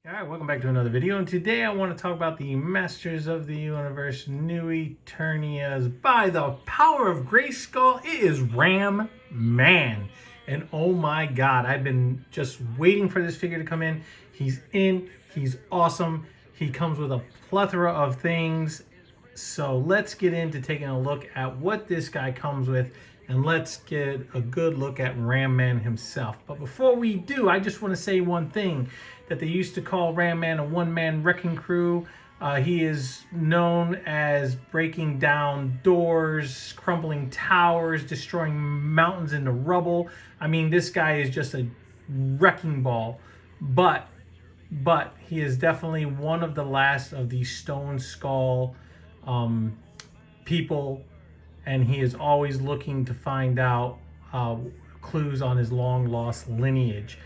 Alright, welcome back to another video, and today I want to talk about the Masters of the Universe New Eternias by the power of Grayskull. It is Ram Man. And oh my god, I've been just waiting for this figure to come in. He's in, he's awesome. He comes with a plethora of things. So let's get into taking a look at what this guy comes with, and let's get a good look at Ram Man himself. But before we do, I just want to say one thing, that they used to call Ram Man a one-man wrecking crew. He is known as breaking down doors, crumbling towers, destroying mountains into rubble. I mean, this guy is just a wrecking ball. But he is definitely one of the last of the Stone Skull people, and he is always looking to find out clues on his long lost lineage.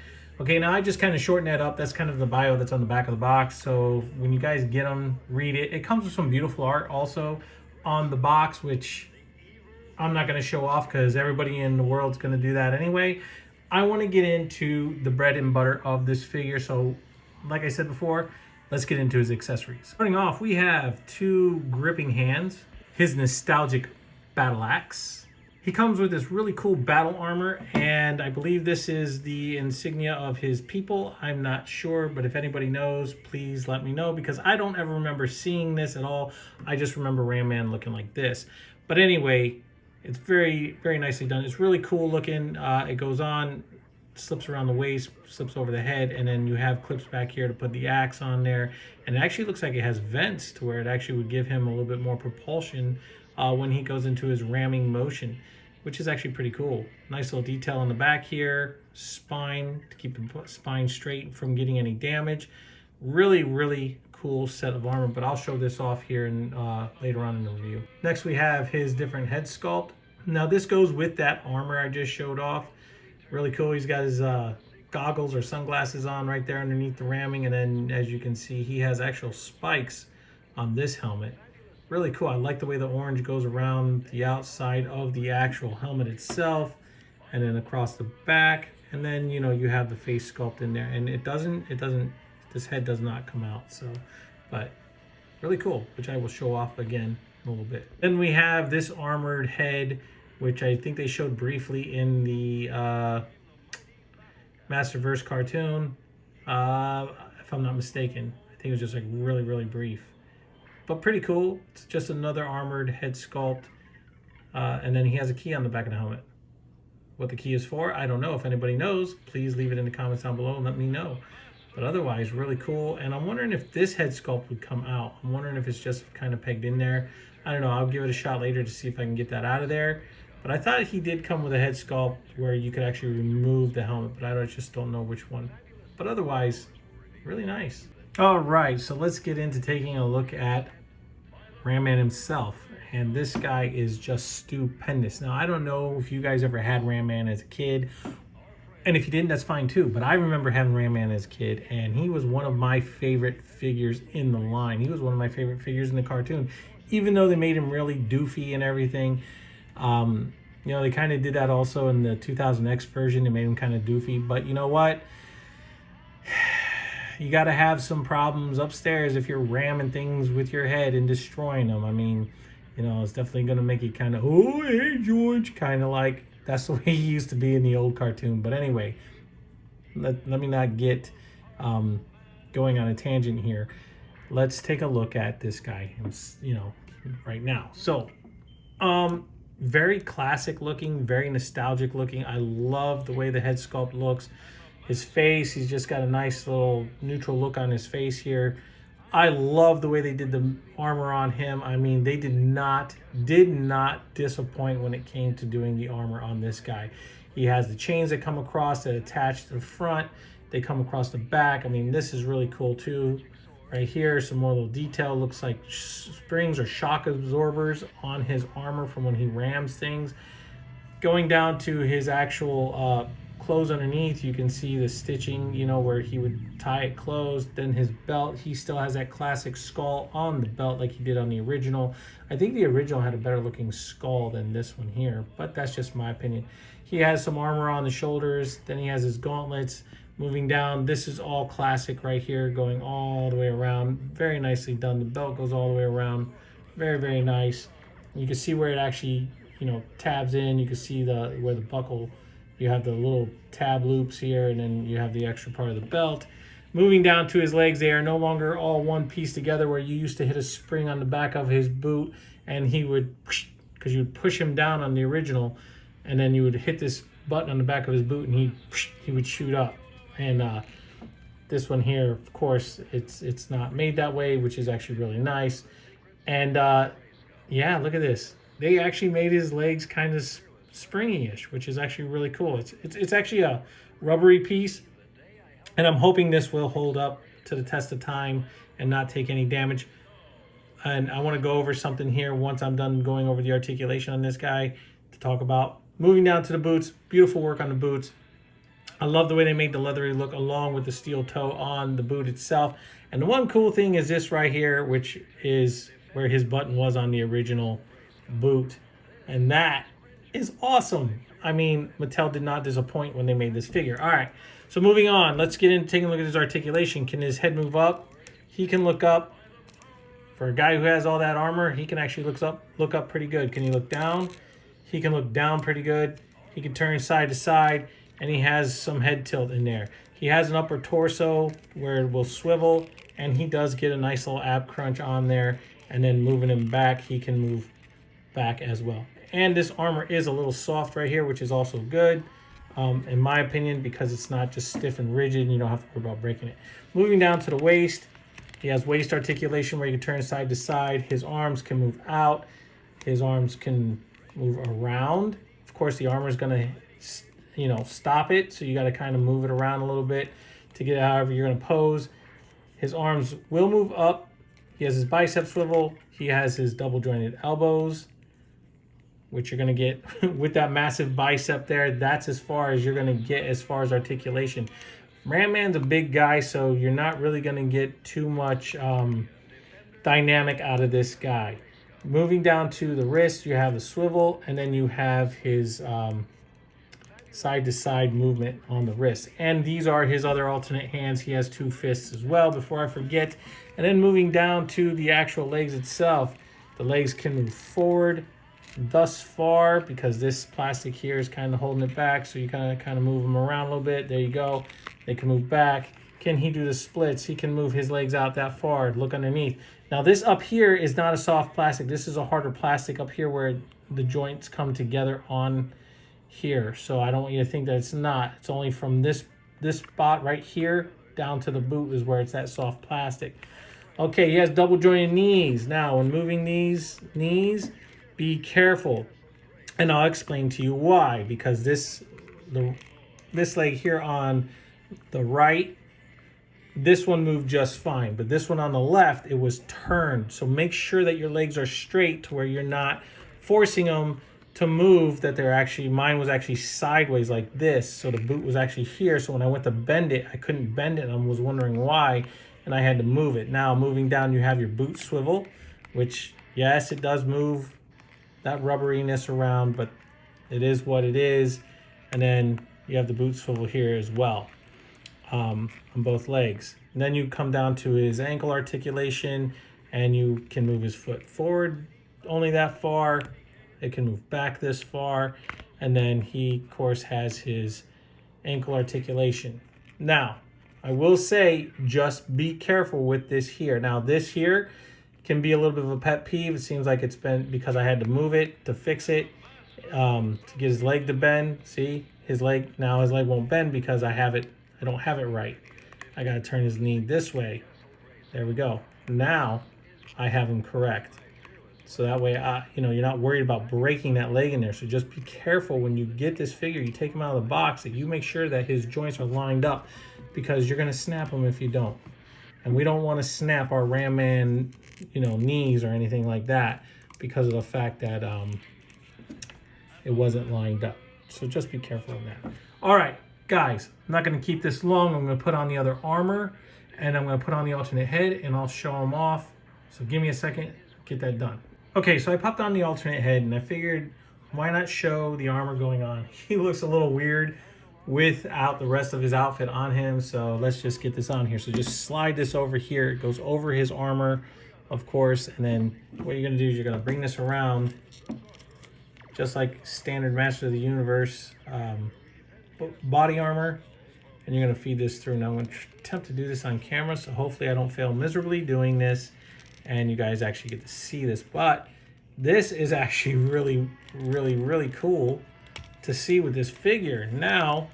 Okay, now I just kind of shortened that up. That's kind of the bio that's on the back of the box. So when you guys get them, read it. It comes with some beautiful art also on the box, which I'm not going to show off because everybody in the world's going to do that anyway. I want to get into the bread and butter of this figure. So like I said before, let's get into his accessories. Starting off, we have two gripping hands, his nostalgic battle axe. He comes with this really cool battle armor, and I believe this is the insignia of his people. I'm not sure, but if anybody knows, please let me know, because I don't ever remember seeing this at all. I just remember Ram Man looking like this. But anyway, it's very, very nicely done. It's really cool looking. It goes on, slips around the waist, slips over the head, and then you have clips back here to put the axe on there. And it actually looks like it has vents to where it actually would give him a little bit more propulsion when he goes into his ramming motion, which is actually pretty cool. Nice little detail on the back here, spine to keep the spine straight from getting any damage. Really, really cool set of armor, but I'll show this off here and later on in the review. Next, we have his different head sculpt. Now this goes with that armor I just showed off. Really cool. He's got his goggles or sunglasses on right there underneath the ramming, and then as you can see, he has actual spikes on this helmet. Really cool. I like the way the orange goes around the outside of the actual helmet itself and then across the back. And then, you know, you have the face sculpt in there, and this head does not come out. So, but really cool, which I will show off again in a little bit. Then we have this armored head, which I think they showed briefly in the Masterverse cartoon. If I'm not mistaken, I think it was just like really, really brief. But pretty cool. It's just another armored head sculpt. And then he has a key on the back of the helmet. What the key is for, I don't know. If anybody knows, please leave it in the comments down below and let me know. But otherwise, really cool. And I'm wondering if this head sculpt would come out. I'm wondering if it's just kind of pegged in there. I don't know. I'll give it a shot later to see if I can get that out of there. But I thought he did come with a head sculpt where you could actually remove the helmet, but I just don't know which one. But otherwise, really nice. All right, so let's get into taking a look at Ram Man himself, and this guy is just stupendous. Now, I don't know if you guys ever had Ram Man as a kid, and if you didn't, that's fine too, but I remember having Ram Man as a kid, and he was one of my favorite figures in the line. He was one of my favorite figures in the cartoon, even though they made him really doofy and everything. You know, they kind of did that also in the 2000X version. They made him kind of doofy, but you know what? You got to have some problems upstairs if you're ramming things with your head and destroying them. I mean, you know, it's definitely going to make you kind of, oh, hey, George, kind of like that's the way he used to be in the old cartoon. But anyway, let me not get going on a tangent here. Let's take a look at this guy, you know, right now. So, very classic looking, very nostalgic looking. I love the way the head sculpt looks. His face, he's just got a nice little neutral look on his face here. I love the way they did the armor on him. I mean, they did not disappoint when it came to doing the armor on this guy. He has the chains that come across that attach to the front. They come across the back. I mean, this is really cool too. Right here, some more little detail. Looks like springs or shock absorbers on his armor from when he rams things. Going down to his actual clothes underneath, you can see the stitching, you know, where he would tie it closed. Then his belt, he still has that classic skull on the belt like he did on the original. I think the original had a better looking skull than this one here, but that's just my opinion. He has some armor on the shoulders, then he has his gauntlets, Moving down, this is all classic right here, going all the way around. Very nicely done. The belt goes all the way around. Very, very nice. You can see where it actually, you know, tabs in. You can see where the buckle, you have the little tab loops here, and then you have the extra part of the belt. Moving down to his legs, they are no longer all one piece together, where you used to hit a spring on the back of his boot and he would, because you would push him down on the original, and then you would hit this button on the back of his boot and he would shoot up. And this one here, of course, it's not made that way, which is actually really nice. And yeah, look at this. They actually made his legs kind of springy-ish, which is actually really cool. It's actually a rubbery piece. And I'm hoping this will hold up to the test of time and not take any damage. And I want to go over something here once I'm done going over the articulation on this guy to talk about. Moving down to the boots, beautiful work on the boots. I love the way they made the leathery look along with the steel toe on the boot itself. And the one cool thing is this right here, which is where his button was on the original boot. And that is awesome. I mean, Mattel did not disappoint when they made this figure. All right, so moving on, let's get into taking a look at his articulation. Can his head move up? He can look up. For a guy who has all that armor, he can actually look up pretty good. Can he look down? He can look down pretty good. He can turn side to side, and he has some head tilt in there. He has an upper torso where it will swivel, and he does get a nice little ab crunch on there. And then moving him back, he can move back as well. And this armor is a little soft right here, which is also good, in my opinion, because it's not just stiff and rigid and you don't have to worry about breaking it. Moving down to the waist, he has waist articulation where you can turn side to side. His arms can move out. His arms can move around. Of course, the armor is going to, you know, stop it. So you got to kind of move it around a little bit to get it however you're going to pose. His arms will move up. He has his bicep swivel. He has his double jointed elbows, which you're going to get with that massive bicep there. That's as far as you're going to get as far as articulation. Ram Man's a big guy, so you're not really going to get too much dynamic out of this guy. Moving down to the wrist, you have the swivel, and then you have his side-to-side movement on the wrist. And these are his other alternate hands. He has two fists as well, before I forget. And then moving down to the actual legs itself, the legs can move forward thus far because this plastic here is kind of holding it back, so you kind of move them around a little bit. There you go. They can move back. Can he do the splits? He can move his legs out that far. Look underneath. Now this up here is not a soft plastic. This is a harder plastic up here where the joints come together on here. So I don't want you to think that it's not. It's only from this spot right here down to the boot is where it's that soft plastic. Okay, he has double jointed knees. Now when moving these knees, be careful. And I'll explain to you why. Because this leg here on the right, this one moved just fine, but this one on the left, it was turned. So make sure that your legs are straight to where you're not forcing them to move, that they're actually, mine was actually sideways like this. So the boot was actually here. So when I went to bend it, I couldn't bend it. And I was wondering why, and I had to move it. Now moving down, you have your boot swivel, which yes, it does move that rubberiness around, but it is what it is. And then you have the boot swivel here as well. On both legs. And then you come down to his ankle articulation, and you can move his foot forward only that far. It can move back this far. And then he, of course, has his ankle articulation. Now, I will say, just be careful with this here. Now, this here can be a little bit of a pet peeve. It seems like it's been because I had to move it to fix it, to get his leg to bend. See, his leg won't bend because I don't have it right. I gotta turn his knee this way. There we go. Now I have him correct. So that way, you're not worried about breaking that leg in there. So just be careful when you get this figure, you take him out of the box, that you make sure that his joints are lined up, because you're gonna snap them if you don't. And we don't want to snap our Ram Man, knees or anything like that because of the fact that it wasn't lined up. So just be careful of that. All right. Guys, I'm not going to keep this long. I'm going to put on the other armor, and I'm going to put on the alternate head, and I'll show them off. So give me a second, get that done. Okay, so I popped on the alternate head, and I figured, why not show the armor going on? He looks a little weird without the rest of his outfit on him. So let's just get this on here. So just slide this over here. It goes over his armor, of course. And then what you're gonna do is you're gonna bring this around just like standard Master of the Universe body armor. And you're gonna feed this through. Now I'm gonna attempt to do this on camera. So hopefully I don't fail miserably doing this and you guys actually get to see this. But this is actually really, really, really cool to see with this figure. Now,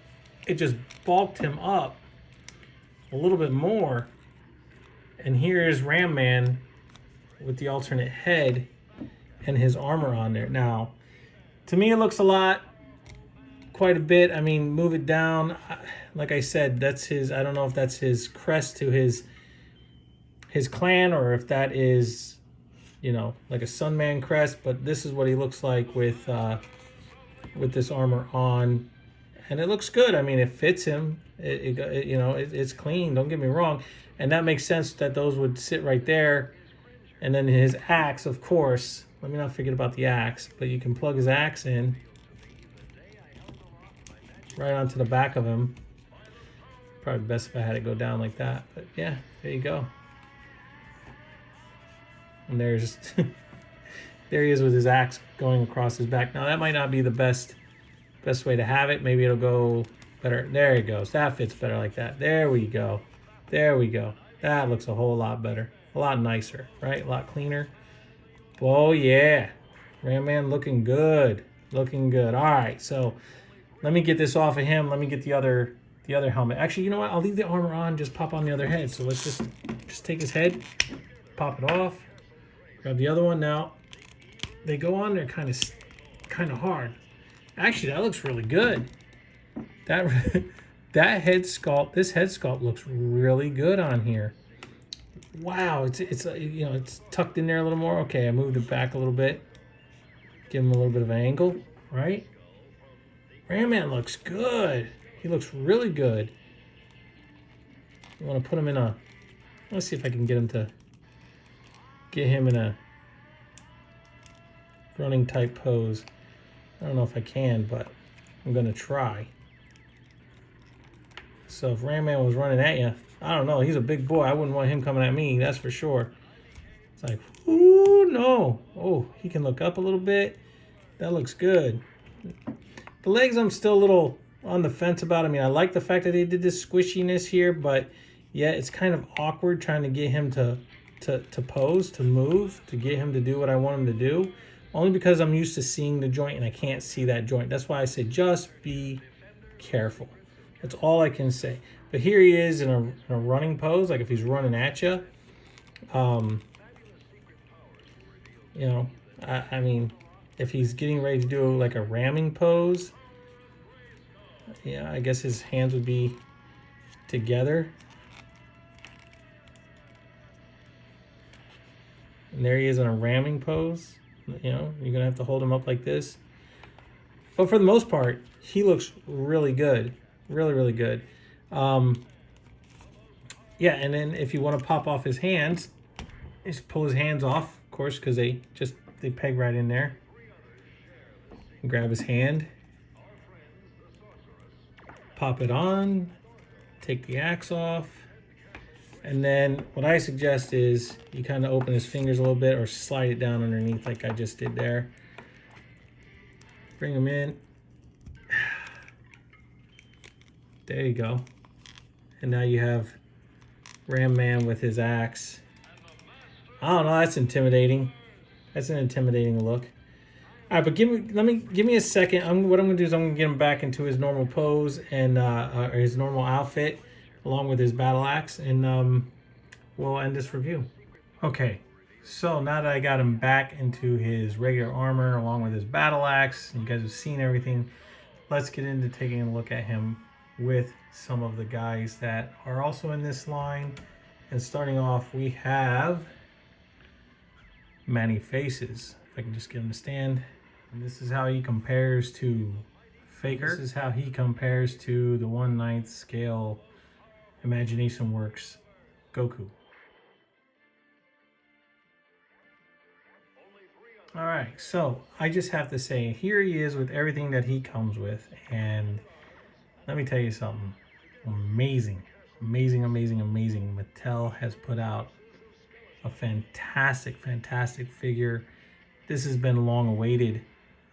it just bulked him up a little bit more. And here is Ram Man with the alternate head and his armor on there. Now, to me, it looks a lot, quite a bit. I mean, move it down. Like I said, that's his, I don't know if that's his crest to his clan or if that is, you know, like a Sunman crest, but this is what he looks like with this armor on. And it looks good. I mean, it fits him. You know, it's clean. Don't get me wrong. And that makes sense that those would sit right there. And then his axe, of course. Let me not forget about the axe. But you can plug his axe in right onto the back of him. Probably best if I had it go down like that. But yeah, there you go. And there's there he is with his axe going across his back. Now that might not be the best way to have it. Maybe it'll go better. There it goes. That fits better like that. There we go. There we go. That looks a whole lot better. A lot nicer, right? A lot cleaner. Oh yeah. Ram Man looking good. Looking good. All right, so let me get this off of him. Let me get the other helmet. Actually, you know what? I'll leave the armor on, just pop on the other head. So let's just take his head, pop it off. Grab the other one now. They go on there kind of hard. Actually, that looks really good. That head sculpt, this head sculpt looks really good on here. Wow, it's you know, it's tucked in there a little more. Okay, I moved it back a little bit. Give him a little bit of an angle, right? Ram Man looks good. He looks really good. You want to put him in a, let's see if I can get him in a running type pose. I don't know if I can, but I'm going to try. So if Ram Man was running at you, I don't know. He's a big boy. I wouldn't want him coming at me, that's for sure. It's like, ooh, no. Oh, he can look up a little bit. That looks good. The legs, I'm still a little on the fence about. I mean, I like the fact that they did this squishiness here, but yeah, it's kind of awkward trying to get him to pose, to move, to get him to do what I want him to do. Only because I'm used to seeing the joint and I can't see that joint. That's why I say just be careful. That's all I can say. But here he is in a running pose, like if he's running at you. You know, I mean, if he's getting ready to do like a ramming pose, yeah, I guess his hands would be together. And there he is in a ramming pose. You know, you're going to have to hold him up like this. But for the most part, he looks really good. Really, really good. Yeah, and then if you want to pop off his hands, just pull his hands off, of course, because they peg right in there. And grab his hand. Pop it on. Take the axe off. And then what I suggest is you kind of open his fingers a little bit or slide it down underneath like I just did there. Bring him in. There you go. And now you have Ram Man with his axe. I don't know, that's intimidating. That's an intimidating look. All right, but give me a second. What I'm gonna do is I'm gonna get him back into his normal pose and or his normal outfit, along with his battle axe, and we'll end this review. Okay, so now that I got him back into his regular armor along with his battle axe, you guys have seen everything, let's get into taking a look at him with some of the guys that are also in this line. And starting off, we have Many Faces. If I can just get him to stand. And this is how he compares to Faker. This is how he compares to the 1/9 scale Imagination Works Goku. All right, so I just have to say, here he is with everything that he comes with, and let me tell you something. Amazing, amazing, amazing, amazing. Mattel has put out a fantastic, fantastic figure. This has been long awaited,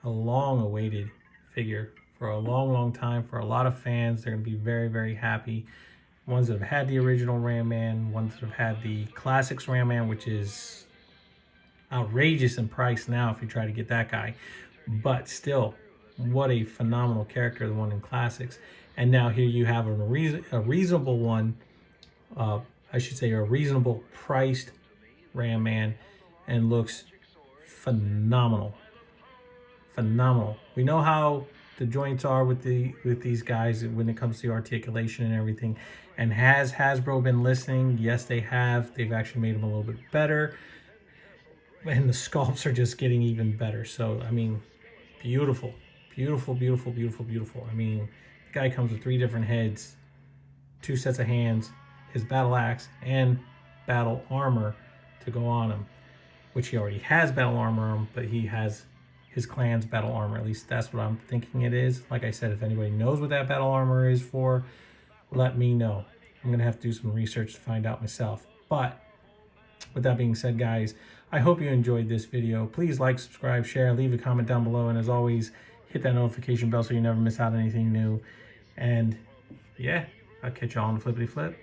a long awaited figure for a long, long time for a lot of fans. They're going to be very, very happy. Ones that have had the original Ram Man, ones that have had the Classics Ram Man, which is outrageous in price now if you try to get that guy. But still, what a phenomenal character, the one in Classics. And now here you have a reasonable one, I should say a reasonable priced Ram Man, and looks phenomenal. Phenomenal. We know how the joints are with these guys when it comes to articulation and everything. And has Hasbro been listening? Yes, they have. They've actually made them a little bit better. And the sculpts are just getting even better. So, I mean, beautiful. Beautiful, beautiful, beautiful, beautiful. I mean, the guy comes with 3 different heads, 2 sets of hands, his battle axe, and battle armor to go on him. Which he already has battle armor on, but he has his clan's battle armor. At least that's what I'm thinking it is. Like I said, if anybody knows what that battle armor is for, let me know. I'm going to have to do some research to find out myself. But with that being said, guys, I hope you enjoyed this video. Please like, subscribe, share, leave a comment down below. And as always, hit that notification bell so you never miss out on anything new. And yeah, I'll catch y'all on the flippity flip.